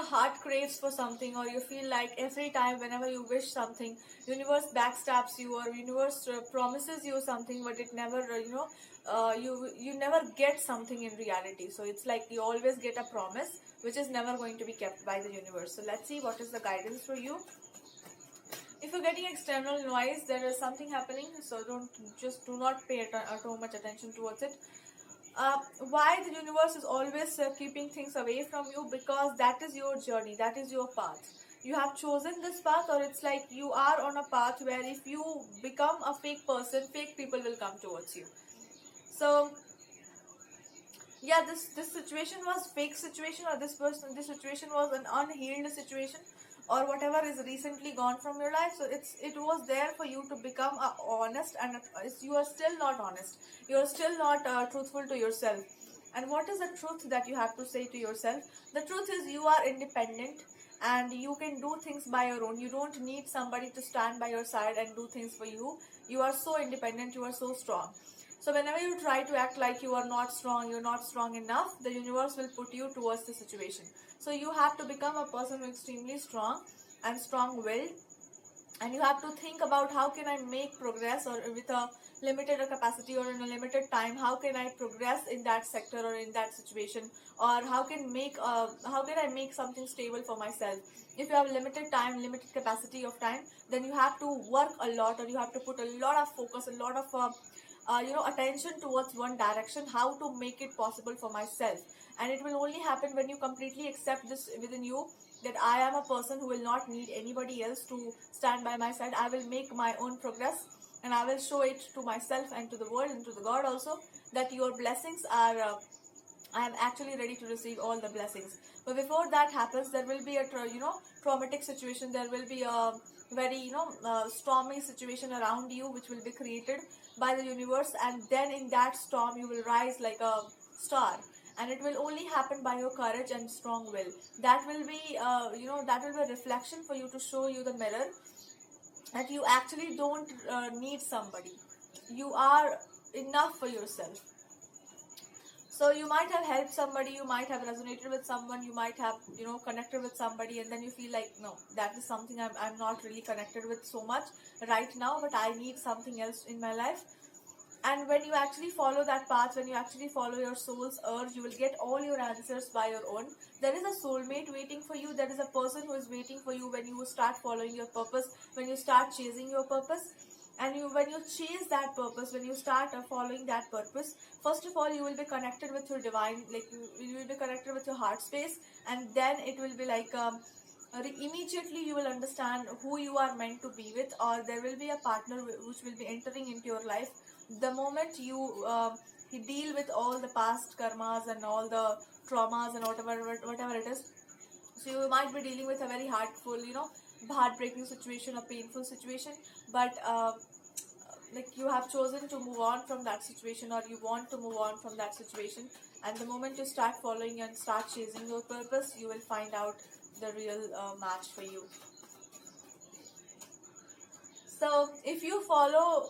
heart craves for something, or you feel like every time whenever you wish something, universe backstabs you, or universe promises you something, but it never you never get something in reality. So it's like you always get a promise which is never going to be kept by the universe. So let's see what is the guidance for you. If you're getting external noise, there is something happening, so do not pay too much attention towards it. Why the universe is always keeping things away from you? Because that is your journey, that is your path. You have chosen this path, or it's like you are on a path where if you become a fake person, fake people will come towards you. So yeah, this situation was fake situation, or this situation was an unhealed situation, or whatever is recently gone from your life. So it was there for you to become honest, and you are still not honest, you are still not truthful to yourself. And what is the truth that you have to say to yourself? The truth is you are independent, and you can do things by your own. You don't need somebody to stand by your side and do things for you. You are so independent, you are so strong. So whenever you try to act like you are not strong, you're not strong enough, the universe will put you towards the situation. So you have to become a person who is extremely strong and strong-willed, and you have to think about how can I make progress, or with a limited capacity or in a limited time, how can I progress in that sector or in that situation, or how can I make something stable for myself. If you have limited time, limited capacity of time, then you have to work a lot, or you have to put a lot of focus, a lot of attention towards one direction, how to make it possible for myself. And it will only happen when you completely accept this within you, that I am a person who will not need anybody else to stand by my side. I will make my own progress, and I will show it to myself and to the world and to the God also, that your blessings are I am actually ready to receive all the blessings. But before that happens, there will be a traumatic situation. There will be a very stormy situation around you, which will be created by the universe, and then in that storm you will rise like a star. And it will only happen by your courage and strong will. That will be that will be a reflection for you, to show you the mirror that you actually don't need somebody. You are enough for yourself. So you might have helped somebody, you might have resonated with someone, you might have connected with somebody, and then you feel like, no, that is something I'm not really connected with so much right now, but I need something else in my life. And when you actually follow that path, when you actually follow your soul's urge, you will get all your answers by your own. There is a soulmate waiting for you. There is a person who is waiting for you when you start following your purpose, when you start chasing your purpose. And when you chase that purpose, when you start following that purpose, first of all, you will be connected with your divine, like you will be connected with your heart space, and then it will be like immediately you will understand who you are meant to be with, or there will be a partner which will be entering into your life the moment you deal with all the past karmas and all the traumas and whatever it is. So you might be dealing with a very heartbreaking situation, a painful situation, but like you have chosen to move on from that situation, or you want to move on from that situation, and the moment you start following and start chasing your purpose, you will find out the real match for you. So if you follow,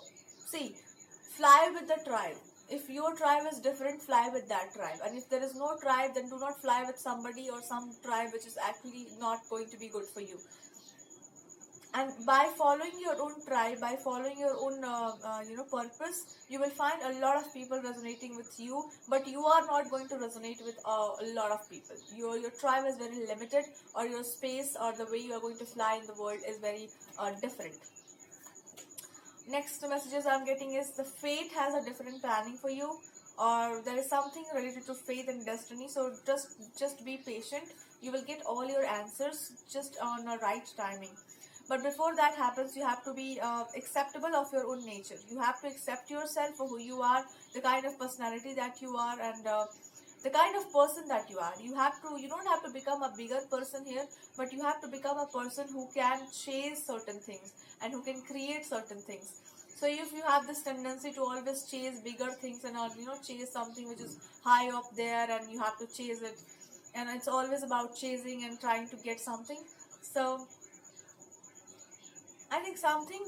fly with the tribe. If your tribe is different, fly with that tribe. And if there is no tribe, then do not fly with somebody or some tribe which is actually not going to be good for you. And by following your own tribe, by following your own purpose, you will find a lot of people resonating with you, but you are not going to resonate with a lot of people. Your tribe is very limited, or your space or the way you are going to fly in the world is very different. Next messages I'm getting is the fate has a different planning for you, or there is something related to faith and destiny. So just be patient. You will get all your answers just on a right timing. But before that happens, you have to be acceptable of your own nature. You have to accept yourself for who you are, the kind of personality that you are, and the kind of person that you are. You don't have to become a bigger person here, but you have to become a person who can chase certain things and who can create certain things. So if you have this tendency to always chase bigger things and chase something which is high up there, and you have to chase it, and it's always about chasing and trying to get something. So I think something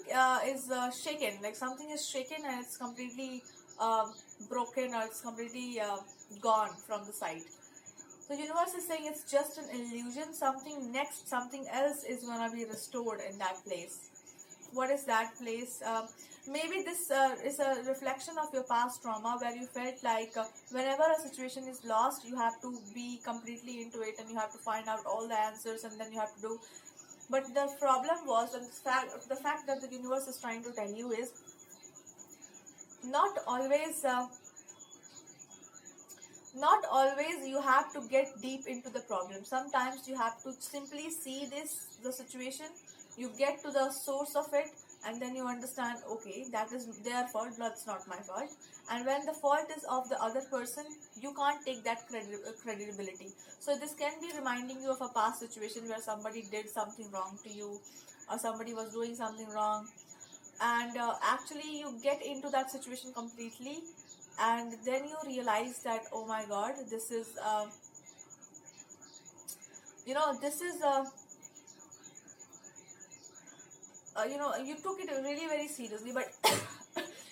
is shaken, like something is shaken and it's completely broken, or it's completely gone from the site. So universe is saying it's just an illusion. Something else is gonna be restored in that place. What is that place? Maybe this is a reflection of your past trauma, where you felt like whenever a situation is lost, you have to be completely into it and you have to find out all the answers and then you have to do. But the problem was, and the fact that the universe is trying to tell you is, not always. Not always you have to get deep into the problem. Sometimes you have to simply see the situation, you get to the source of it, and then you understand, okay, that is their fault, that's not my fault. And when the fault is of the other person, you can't take that credibility. So this can be reminding you of a past situation where somebody did something wrong to you, or somebody was doing something wrong, and actually you get into that situation completely, and then you realize that, oh my god, this is this is you took it really very seriously, but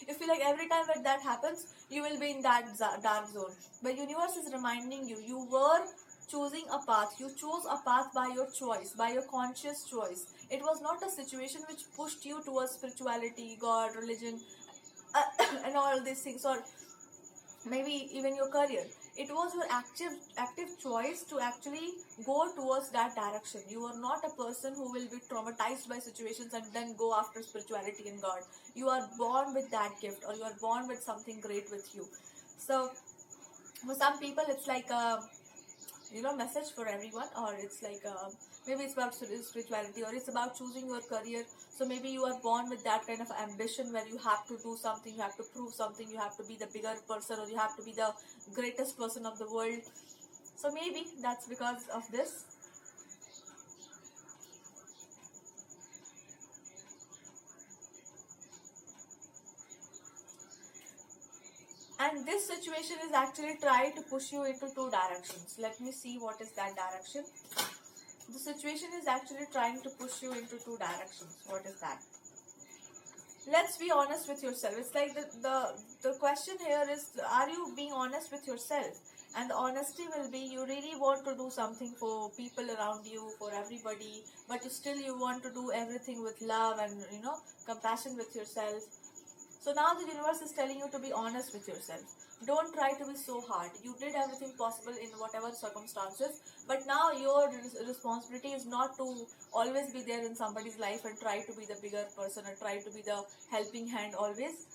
you feel like every time that happens, you will be in that dark zone. But universe is reminding you, you were choosing a path. You chose a path by your choice, by your conscious choice. It was not a situation which pushed you towards spirituality, God, religion, and all these things, or maybe even your career. It was your active choice to actually go towards that direction. You are not a person who will be traumatized by situations and then go after spirituality and God. You are born with that gift, or you are born with something great with you. So for some people it's like a message for everyone, or it's like maybe it's about spirituality, or it's about choosing your career. So maybe you are born with that kind of ambition where you have to do something, you have to prove something, you have to be the bigger person, or you have to be the greatest person of the world. So maybe that's because of this. And this situation is actually trying to push you into two directions. Let me see what is that direction. The situation is actually trying to push you into two directions. What is that? Let's be honest with yourself. It's like the question here is, are you being honest with yourself? And the honesty will be, you really want to do something for people around you, for everybody, but you want to do everything with love and compassion with yourself. So now the universe is telling you to be honest with yourself. Don't try to be so hard. You did everything possible in whatever circumstances, but now your responsibility is not to always be there in somebody's life and try to be the bigger person or try to be the helping hand always.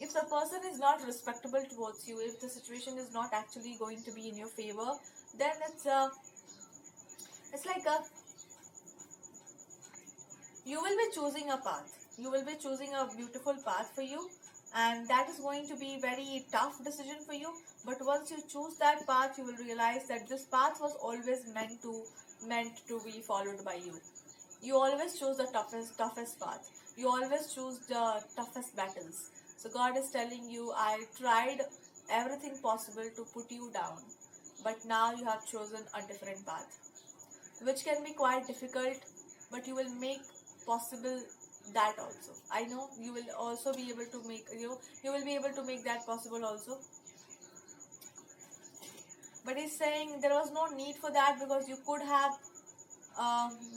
If the person is not respectable towards you, if the situation is not actually going to be in your favor, then it's like you will be choosing a path. You will be choosing a beautiful path for you, and that is going to be very tough decision for you. But once you choose that path, you will realize that this path was always meant to be followed by you. You always choose the toughest path. You always choose the toughest battles. So God is telling you, I tried everything possible to put you down, but now you have chosen a different path, which can be quite difficult, but you will make possible that also. I know you will also be able to make you will be able to make that possible also. But he's saying there was no need for that, because you could have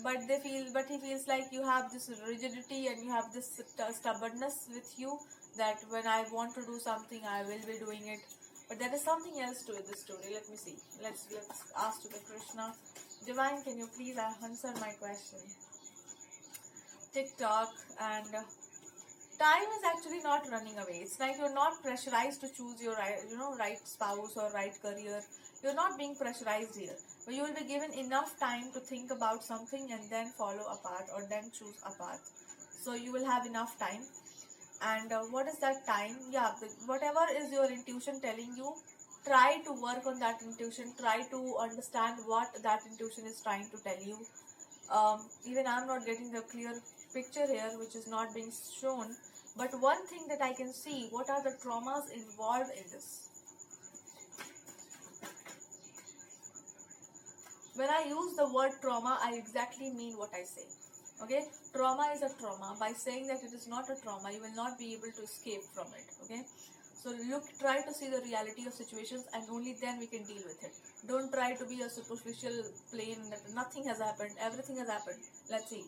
but he feels like you have this rigidity and you have this stubbornness with you, that when I want to do something, I will be doing it. But there is something else to this story. Let me see. Let's ask to the Krishna. Divine, can you please answer my question? TikTok and time is actually not running away. It's like you're not pressurized to choose your right spouse or right career. You're not being pressurized here, but you will be given enough time to think about something and then follow a path, or then choose a path. So you will have enough time. And what is that time? Yeah, whatever is your intuition telling you, try to work on that intuition. Try to understand what that intuition is trying to tell you. Even I'm not getting the clear picture here, which is not being shown. But one thing that I can see, what are the traumas involved in this? When I use the word trauma, I exactly mean what I say. Okay, trauma is a trauma. By saying that it is not a trauma, you will not be able to escape from it. Okay, So try to see the reality of situations, and only then we can deal with it. Don't try to be a superficial plane that nothing has happened, everything has happened. Let's see.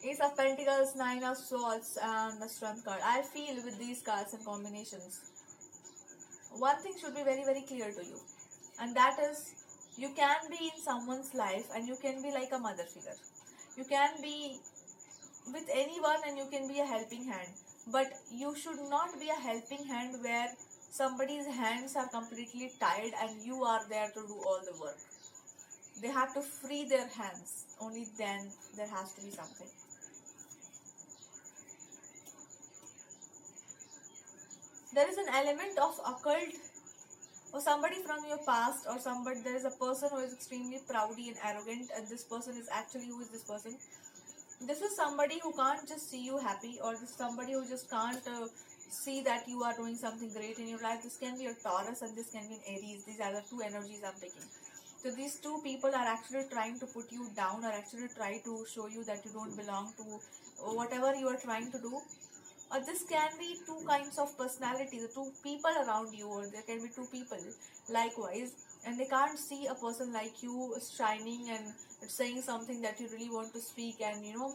Ace of Pentacles, Nine of Swords, and the Strength card. I feel with these cards and combinations, one thing should be very, very clear to you, and that is you can be in someone's life and you can be like a mother figure. You can be with anyone and you can be a helping hand, but you should not be a helping hand where somebody's hands are completely tied and you are there to do all the work. They have to free their hands, only then there has to be something. There is an element of occult, or somebody from your past, or somebody, there is a person who is extremely proudy and arrogant, and this person is actually, who is this person? This is somebody who can't just see you happy, or this is somebody who just can't see that you are doing something great in your life. This can be a Taurus and this can be an Aries. These are the two energies I'm taking. So these two people are actually trying to put you down, or actually try to show you that you don't belong to whatever you are trying to do. Or this can be two kinds of personality, the two people around you, or there can be two people likewise, and they can't see a person like you shining and saying something that you really want to speak, and you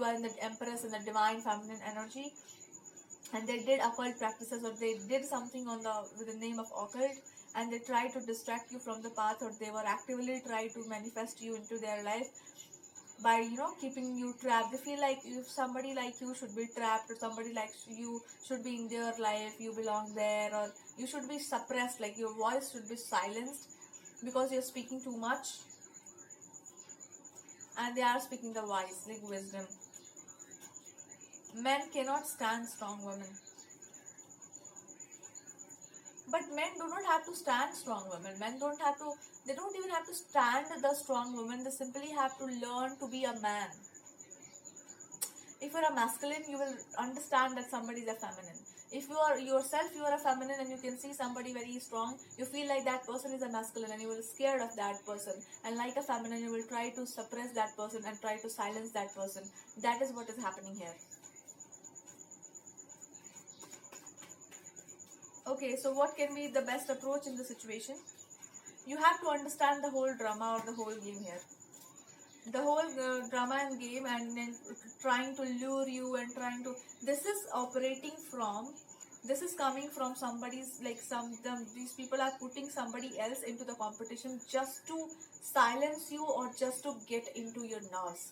are in the Empress and the divine feminine energy, and they did occult practices, or they did something with the name of occult, and they try to distract you from the path, or they were actively try to manifest you into their life by keeping you trapped. They feel like if somebody like you should be trapped, or somebody like you should be in their life, you belong there, or you should be suppressed, like your voice should be silenced because you're speaking too much, and they are speaking the wise, like wisdom. Men cannot stand strong women, but men do not have to stand strong women. Men they don't even have to stand the strong woman. They simply have to learn to be a man. If you're a masculine, you will understand that somebody is a feminine. If you are yourself, you are a feminine, and you can see somebody very strong, you feel like that person is a masculine and you will be scared of that person. And like a feminine, you will try to suppress that person and try to silence that person. That is what is happening here. Okay, so what can be the best approach in the situation? You have to understand the whole drama or the whole game here. The whole drama and game, and then trying to lure you and trying to, this is coming from somebody's, like these people are putting somebody else into the competition just to silence you or just to get into your nerves.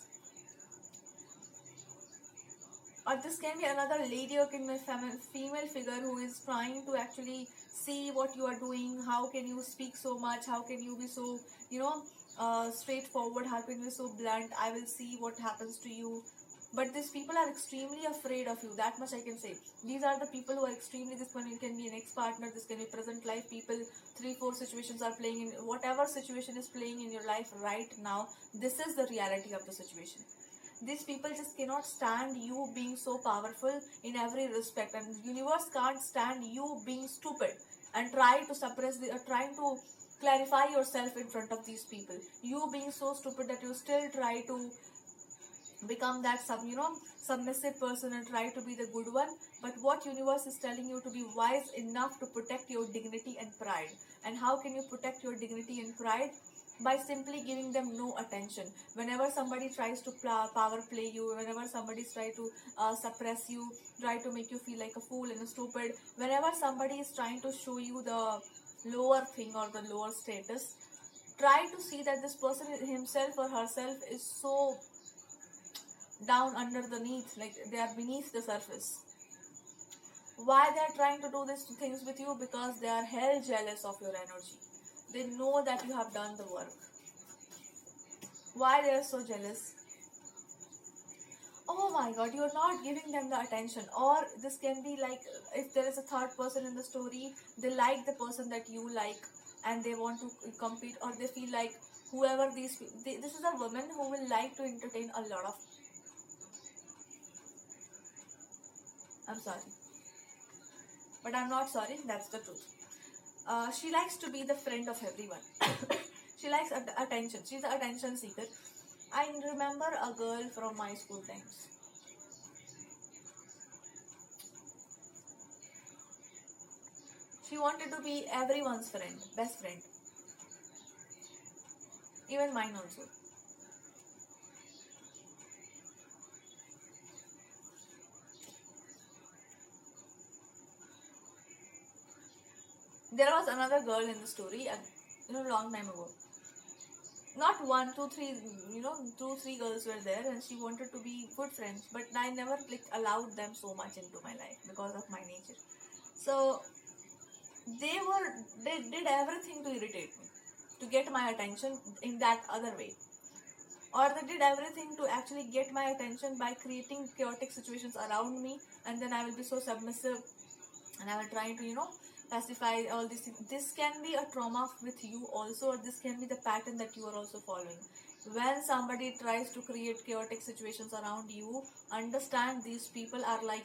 Or this can be another lady or can be a female figure who is trying to actually see what you are doing. How can you speak so much? How can you be so straightforward? How can you be so blunt? I will see what happens to you. But these people are extremely afraid of you, that much I can say. These are the people who are extremely, this one can be an ex-partner, this can be present life people, 3-4 situations are playing in, whatever situation is playing in your life right now, this is the reality of the situation. These people just cannot stand you being so powerful in every respect, and the universe can't stand you being stupid and try to suppress trying to clarify yourself in front of these people. You being so stupid that you still try to become that submissive person and try to be the good one. But what universe is telling you, to be wise enough to protect your dignity and pride. And how can you protect your dignity and pride? By simply giving them no attention. Whenever somebody tries to power play you, whenever somebody tries to suppress you, try to make you feel like a fool and a stupid, whenever somebody is trying to show you the lower thing or the lower status, try to see that this person himself or herself is so down underneath, like they are beneath the surface. Why they are trying to do these things with you? Because they are hell jealous of your energy. They know that you have done the work. Why they are so jealous? Oh my god, you are not giving them the attention. Or this can be like, if there is a third person in the story, they like the person that you like and they want to compete, or they feel like whoever this is a woman who will like to entertain a lot of, I'm sorry, but I'm not sorry, that's the truth. She likes to be the friend of everyone. She likes attention. She's an attention seeker. I remember a girl from my school times. She wanted to be everyone's friend, best friend, even mine also. There was another girl in the story, long time ago. Not one, two, three, 2, 3 girls were there, and she wanted to be good friends, but I never allowed them so much into my life because of my nature. So they did everything to irritate me, to get my attention in that other way, or they did everything to actually get my attention by creating chaotic situations around me, and then I will be so submissive, and I will try to pacify all these things. This can be a trauma with you also, or this can be the pattern that you are also following. When somebody tries to create chaotic situations around you, understand these people are like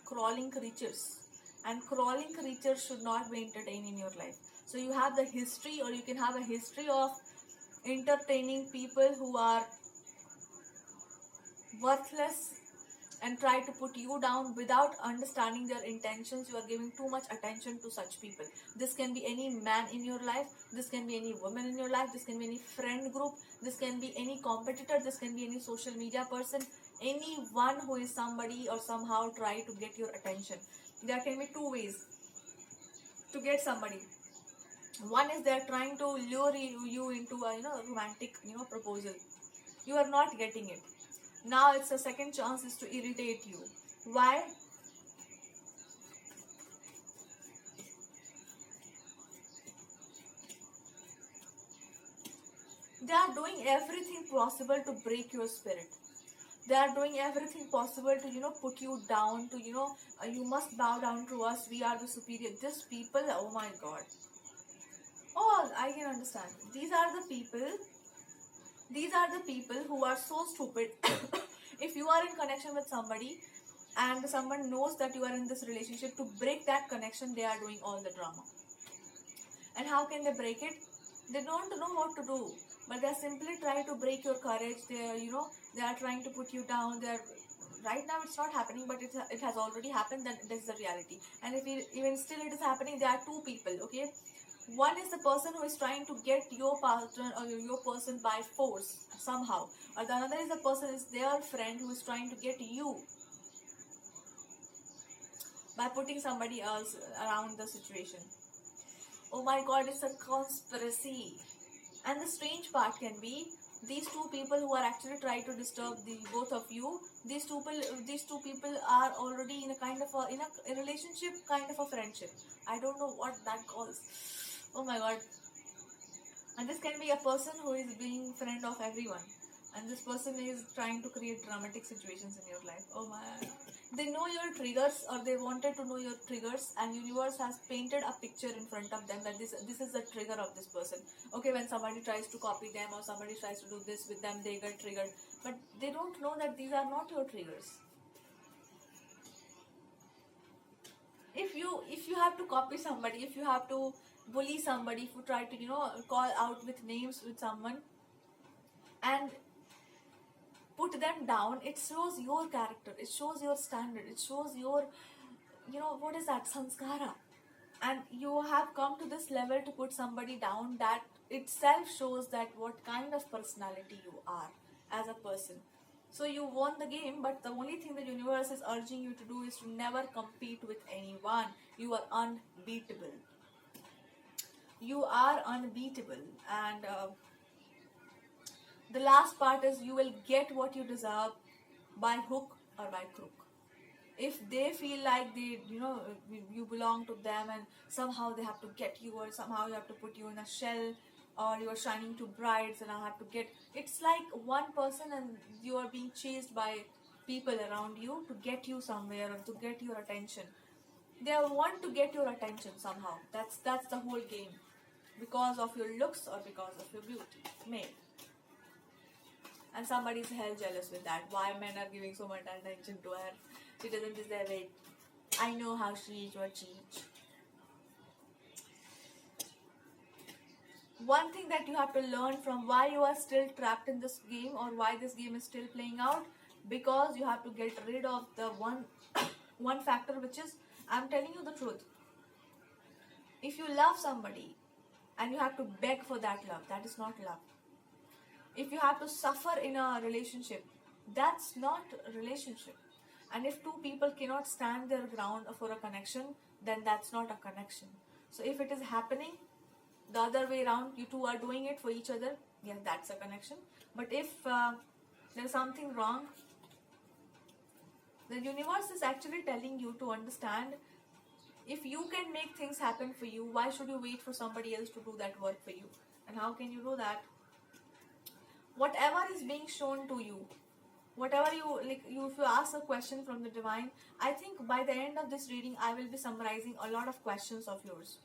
crawling creatures, and crawling creatures should not be entertained in your life. So you have the history, or you can have a history of entertaining people who are worthless and try to put you down without understanding their intentions. You are giving too much attention to such people. This can be any man in your life, this can be any woman in your life, this can be any friend group, this can be any competitor, this can be any social media person, anyone who is somebody or somehow try to get your attention. There can be two ways to get somebody. One is they are trying to lure you into a romantic proposal. You are not getting it. Now it's a second chance is to irritate you. Why? They are doing everything possible to break your spirit. They are doing everything possible to put you down, to you must bow down to us, we are the superior. These people, oh my god. Oh, I can understand. These are the people who are so stupid. If you are in connection with somebody and someone knows that you are in this relationship, to break that connection, they are doing all the drama. And how can they break it? They don't know what to do, but they simply try to break your courage. They are trying to put you down. Right now it's not happening, but it has already happened. That this is the reality. And if even still it is happening, there are two people. Okay, one is the person who is trying to get your partner or your person by force somehow, or the other is the person is their friend who is trying to get you by putting somebody else around the situation. Oh my god, it's a conspiracy. And the strange part can be these two people who are actually trying to disturb the both of you. These two people are already in a kind of in a relationship, kind of a friendship. I don't know what that calls. Oh my god. And this can be a person who is being friend of everyone, and this person is trying to create dramatic situations in your life. Oh my. They know your triggers, or they wanted to know your triggers, and universe has painted a picture in front of them that this is the trigger of this person. Okay, when somebody tries to copy them or somebody tries to do this with them, they get triggered, but they don't know that these are not your triggers. If you have to copy somebody, if you have to bully somebody, if you try to call out with names with someone and put them down, it shows your character, it shows your standard, it shows your what is that, sanskara. And you have come to this level to put somebody down. That itself shows that what kind of personality you are as a person. So you won the game, but the only thing the universe is urging you to do is to never compete with anyone. You are unbeatable. You are unbeatable. And the last part is you will get what you deserve by hook or by crook. If they feel like you belong to them, and somehow they have to get you, or somehow you have to put you in a shell, or you are shining to brights and I have to get, it's like one person and you are being chased by people around you to get you somewhere or to get your attention. They want to get your attention somehow. That's the whole game, because of your looks or because of your beauty, male. And somebody is hell jealous with that. Why men are giving so much attention to her? She doesn't deserve it. I know how she is, what she is. One thing that you have to learn from why you are still trapped in this game, or why this game is still playing out, because you have to get rid of the one factor, which is, I'm telling you the truth. If you love somebody and you have to beg for that love, that is not love. If you have to suffer in a relationship, that's not a relationship. And if two people cannot stand their ground for a connection, then that's not a connection. So if it is happening the other way around, you two are doing it for each other, yes, that's a connection. But if there's something wrong, the universe is actually telling you to understand, if you can make things happen for you, why should you wait for somebody else to do that work for you? And how can you do that? Whatever is being shown to you, whatever you like, if you ask a question from the divine, I think by the end of this reading I will be summarizing a lot of questions of yours.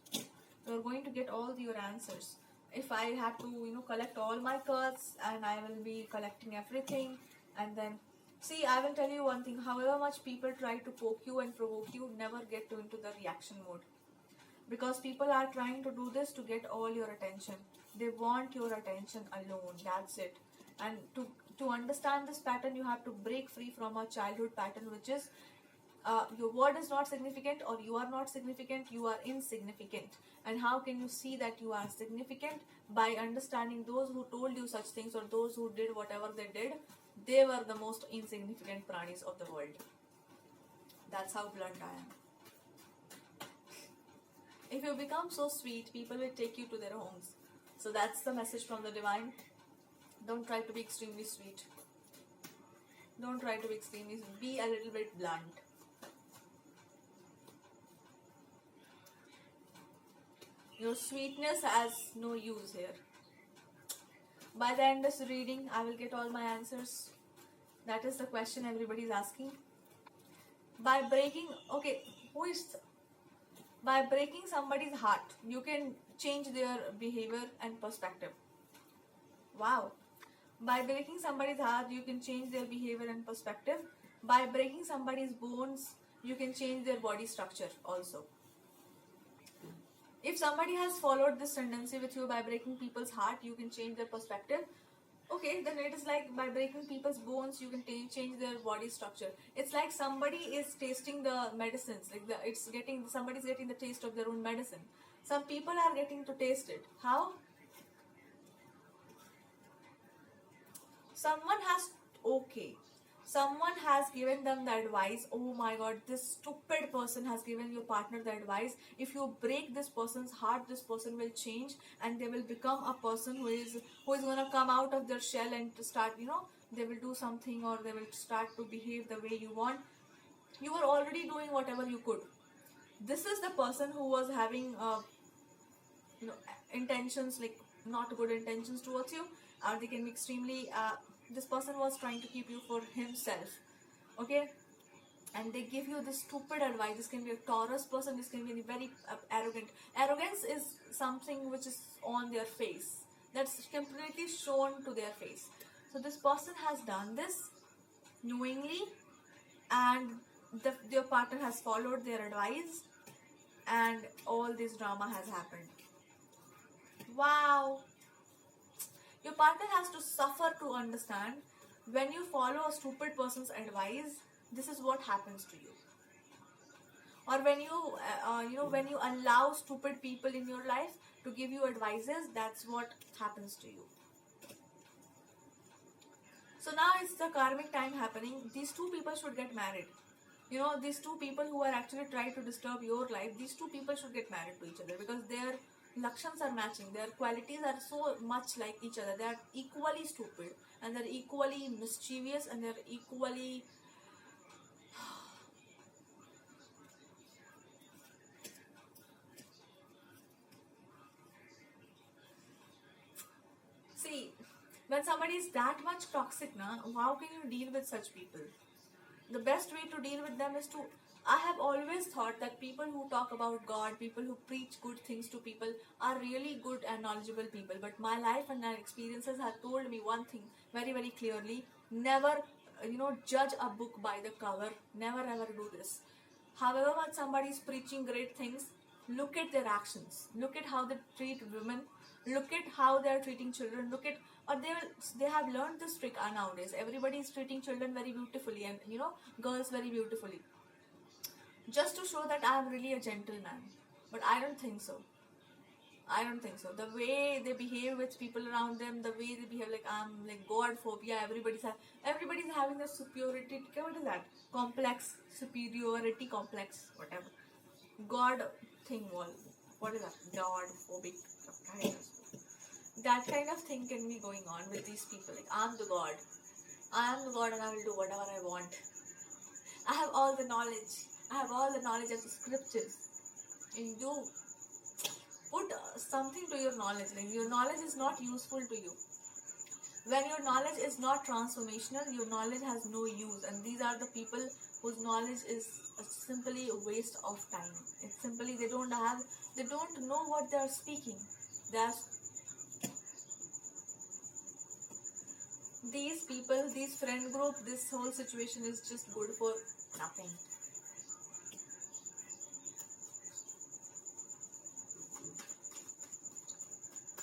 You're going to get all your answers. If I have to collect all my cards, and I will be collecting everything, and then see, I will tell you one thing, however much people try to poke you and provoke you, never get into the reaction mode, because people are trying to do this to get all your attention. They want your attention alone, that's it. And to understand this pattern, you have to break free from a childhood pattern, which is your word is not significant, or you are not significant, you are insignificant. And how can you see that you are significant? By understanding those who told you such things, or those who did whatever they did, they were the most insignificant pranis of the world. That's how blunt I am. If you become so sweet, people will take you to their homes. So that's the message from the divine. Don't try to be extremely sweet. Don't try to be extremely sweet. Be a little bit blunt. Your sweetness has no use here. By the end of this reading, I will get all my answers. That is the question everybody is asking. By breaking, by breaking somebody's heart, you can change their behavior and perspective. Wow. By breaking somebody's heart, you can change their behavior and perspective. By breaking somebody's bones, you can change their body structure also. If somebody has followed this tendency with you, by breaking people's heart, you can change their perspective. Okay, then it is like by breaking people's bones, you can change their body structure. It's like somebody is tasting the medicines, like somebody's getting the taste of their own medicine. Some people are getting to taste it. How? Someone has given them the advice. Oh my god, this stupid person has given your partner the advice. If you break this person's heart, this person will change, and they will become a person who is going to come out of their shell and to start, they will do something, or they will start to behave the way you want. You were already doing whatever you could. This is the person who was having intentions, like not good intentions towards you, or they can be extremely this person was trying to keep you for himself, okay? And they give you this stupid advice. This can be a Taurus person, this can be very arrogant. Arrogance is something which is on their face, that's completely shown to their face. So this person has done this knowingly, and your partner has followed their advice, and all this drama has happened. Wow. Your partner has to suffer to understand. When you follow a stupid person's advice, this is what happens to you. Or when when you allow stupid people in your life to give you advices, that's what happens to you. So now it's the karmic time happening. These two people should get married. These two people who are actually trying to disturb your life, these two people should get married to each other, because their Lakshans are matching. Their qualities are so much like each other. They are equally stupid, and they're equally mischievous, and they're equally see, when somebody is that much toxic, how can you deal with such people? The best way to deal with them is to, I have always thought that people who talk about God, people who preach good things to people, are really good and knowledgeable people. But my life and my experiences have told me one thing very, very clearly. Never, judge a book by the cover. Never ever do this. However much somebody is preaching great things, look at their actions. Look at how they treat women. Look at how they are treating children. They have learned this trick nowadays. Everybody is treating children very beautifully, and girls very beautifully, just to show that I am really a gentleman. But I don't think so. I don't think so. The way they behave with people around them, the way they behave, like I'm like God phobia. Everybody's having a superiority. What is that? Complex, superiority complex, whatever. God thing wall. What is that? God phobic kind of. That kind of thing can be going on with these people. Like I'm the God. I am the God and I will do whatever I want. I have all the knowledge. I have all the knowledge of the scriptures. And you put something to your knowledge. Like your knowledge is not useful to you. When your knowledge is not transformational, your knowledge has no use. And these are the people whose knowledge is simply a waste of time. It's simply they don't know what they are speaking. These people, these friend group, this whole situation is just good for nothing.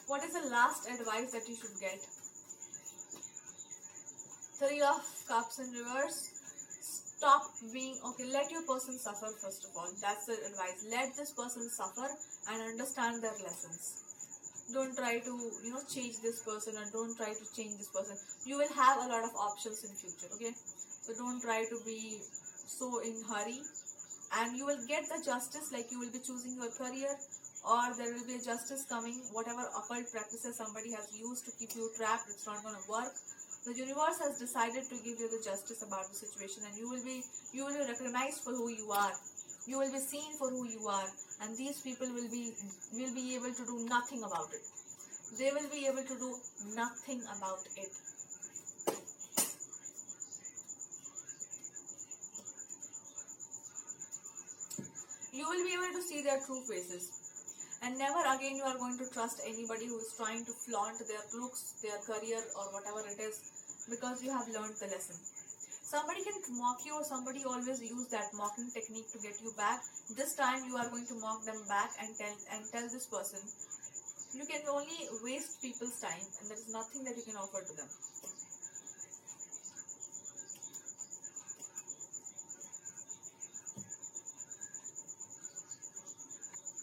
What is the last advice that you should get? Three of Cups in reverse. Stop being okay. Let your person suffer first of all. That's the advice. Let this person suffer and understand their lessons. Don't try to change this person, or don't try to change this person. You will have a lot of options in future. Okay, so don't try to be so in hurry, and you will get the justice. Like you will be choosing your career, or there will be a justice coming. Whatever occult practices somebody has used to keep you trapped, it's not going to work. The universe has decided to give you the justice about the situation, and you will be recognized for who you are. You will be seen for who you are, and these people will be able to do nothing about it. They will be able to do nothing about it. You will be able to see their true faces. And never again you are going to trust anybody who is trying to flaunt their looks, their career, or whatever it is, because you have learned the lesson. Somebody can mock you, or somebody always use that mocking technique to get you back. This time you are going to mock them back and tell this person. You can only waste people's time, and there is nothing that you can offer to them.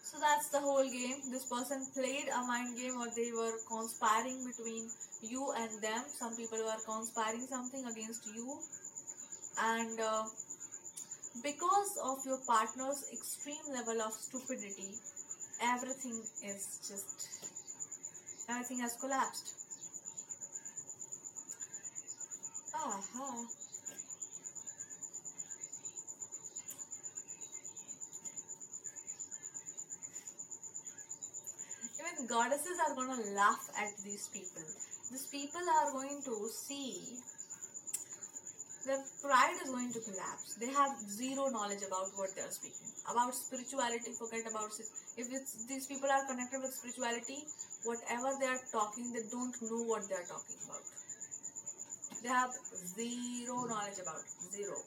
So that's the whole game. This person played a mind game, or they were conspiring between you and them. Some people were conspiring something against you, and because of your partner's extreme level of stupidity, everything has collapsed. Even goddesses are going to laugh at these people. These people are going to see their pride is going to collapse. They have zero knowledge about what they are speaking. About spirituality, forget about it. If these people are connected with spirituality, whatever they are talking, they don't know what they are talking about. They have zero knowledge about it. Zero.